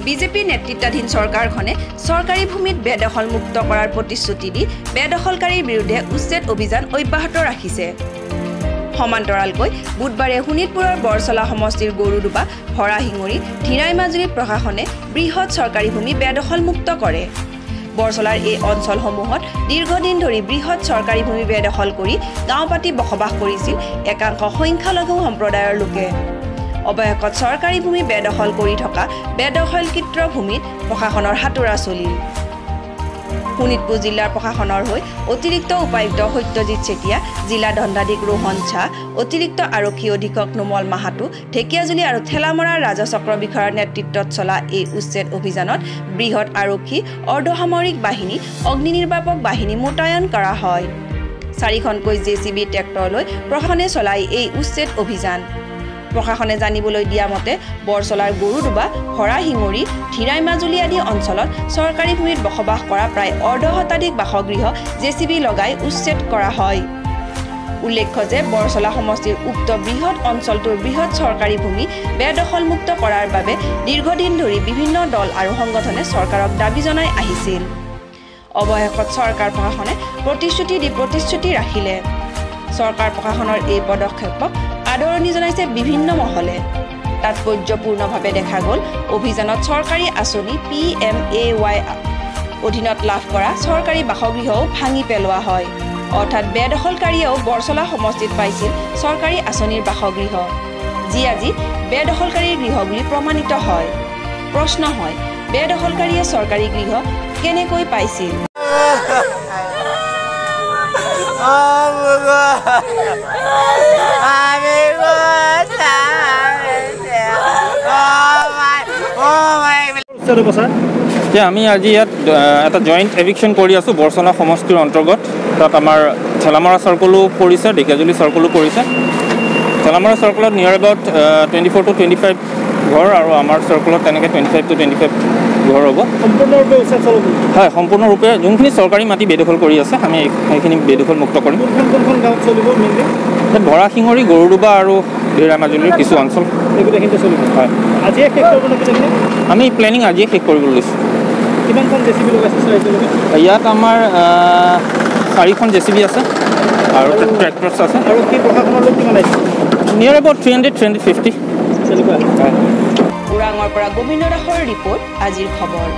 BJP নেতৃত্বাধীন চৰকাৰখনে চৰকাৰী ভূমিত বেদখল মুক্ত কৰাৰ প্ৰতিশ্ৰুতি দি বেদখলকাৰীৰ বিৰুদ্ধে উচ্ছেদ অভিযান অব্যাহত ৰাখিছে। সমান্তৰালকৈ বুধবাৰে শোণিতপুৰৰ বৰচলা সমষ্টিৰ গৰুডুবা, ভৰাশিঙৰি, ধিৰাই মাজুলী প্ৰশাসনে বৃহৎ চৰকাৰী ভূমি বেদখল মুক্ত কৰে। বৰচলাৰ এই অঞ্চলসমূহত দীৰ্ঘদিন ধৰি বৃহৎ চৰকাৰী ভূমি বেদখল কৰি গাঁও পাতি বসবাস কৰিছিল একাংশ সংখ্যালঘু সম্প্ৰদায়ৰ লোকে। অৱশেষত চৰকাৰী ভূমি বেদখল কৰি থকা বেদখলকৃত ভূমিত প্ৰশাসনৰ হাতোৰা চলিল। শোণিতপুৰ জিলাৰ প্ৰশাসনৰ হৈ অতিৰিক্ত উপায়ুক্ত সত্যজিৎ চেতিয়া, জিলা দণ্ডাধীশ ৰোহন ঝা, অতিৰিক্ত আৰক্ষী অধীক্ষক নোমল মাহাতো, ঢেকিয়াজুলি আৰু ঠেলামৰাৰ ৰাজচক্ৰ বিষয়াৰ নেতৃত্বত চলা এই উচ্ছেদ অভিযানত বৃহৎ আৰক্ষী, অৰ্ধসামৰিক বাহিনী, অগ্নি নিৰ্বাপক বাহিনী মোতায়েন কৰা হয়। 4খনকৈ জেচিবি ট্ৰেক্টৰ লৈ প্ৰশাসনে চলাই এই উচ্ছেদ অভিযান। প্ৰশাসনে জানিবলৈ দিয়া মতে বৰচলাৰ গৰুডুবা, ভৰাশিঙৰি, ধিৰাই মাজুলী আদি অঞ্চলত চৰকাৰী ভূমিত বসবাস কৰা প্ৰায় অৰ্ধশতাধিক বাসগৃহ জেচিবি লগাই উচ্ছেদ কৰা হয়। উল্লেখ্য যে বৰচলা সমষ্টিৰ উক্ত বৃহৎ অঞ্চলটোৰ বৃহৎ চৰকাৰী ভূমি বেদখলমুক্ত কৰাৰ বাবে দীৰ্ঘদিন ধৰি বিভিন্ন দল আৰু সংগঠনে চৰকাৰক দাবী জনাই আহিছিল। অৱশেষত চৰকাৰ প্ৰশাসনে প্ৰতিশ্ৰুতি ৰাখিলে। চৰকাৰ প্ৰশাসনৰ এই পদক্ষেপক আদৰণি জনাইছে বিভিন্ন মহলে। তাৎপৰ্যপূৰ্ণভাৱে দেখা গ'ল অভিযানত চৰকাৰী আঁচনি PMAY অধীনত লাভ কৰা চৰকাৰী বাসগৃহও ভাঙি পেলোৱা হয়। অৰ্থাৎ বেদখলকাৰীয়েও বৰচলা সমষ্টিত পাইছিল চৰকাৰী আঁচনিৰ বাসগৃহ, যি আজি বেদখলকাৰীৰ গৃহ বুলি প্ৰমাণিত হয়। প্ৰশ্ন হয়, বেদখলকাৰীয়ে চৰকাৰী গৃহ কেনেকৈ পাইছিল? আমি আজি ইয়াত এটা জইণ্ট এভিকশ্যন কৰি আছোঁ বৰচলা সমষ্টিৰ অন্তৰ্গত। তাত আমাৰ ঠেলামৰা চাৰ্কলো পৰিছে, ঢেকিয়াজুলি চাৰ্কলো পৰিছে। ঠেলামৰা চাৰ্কলত নিয়াৰ এবাউট 24 to 25 ঘৰ আৰু আমাৰ চাৰ্কলত তেনেকৈ 25 to 25 ঘৰ হ'ব। সম্পূৰ্ণৰূপে উচ্ছেদ চলিব? হয়, সম্পূৰ্ণৰূপে যোনখিনি চৰকাৰী মাটি বেদখল কৰি আছে আমি সেইখিনি বেদখল মুক্ত কৰিম। কোনখন গাঁৱত চলিব মেইনলি? ভৰাশিঙৰি, গৰুডুবা আৰু ধিৰাই মাজুলীৰ কিছু অঞ্চল এইখিনিতে চলিব। হয়, আজিয়ে শেষ কৰিব নেকি? আমি প্লেনিং আজিয়ে শেষ কৰিবলৈ লৈছোঁ। কিমানখন জেচিবি লগাইছে এতিয়ালৈকে? ইয়াত আমাৰ 4খন জেচিবি আছে আৰু ট্ৰেক্টৰছ আছে। আৰু কি প্ৰশাসনৰ লোক কিমান আহিছে? নিয়াৰ এবাউট 300-350 তেনেকুৱা। ওৰাঙৰ পৰা গোবিন্দ দাসৰ ৰিপৰ্ট, আজিৰ খবৰ।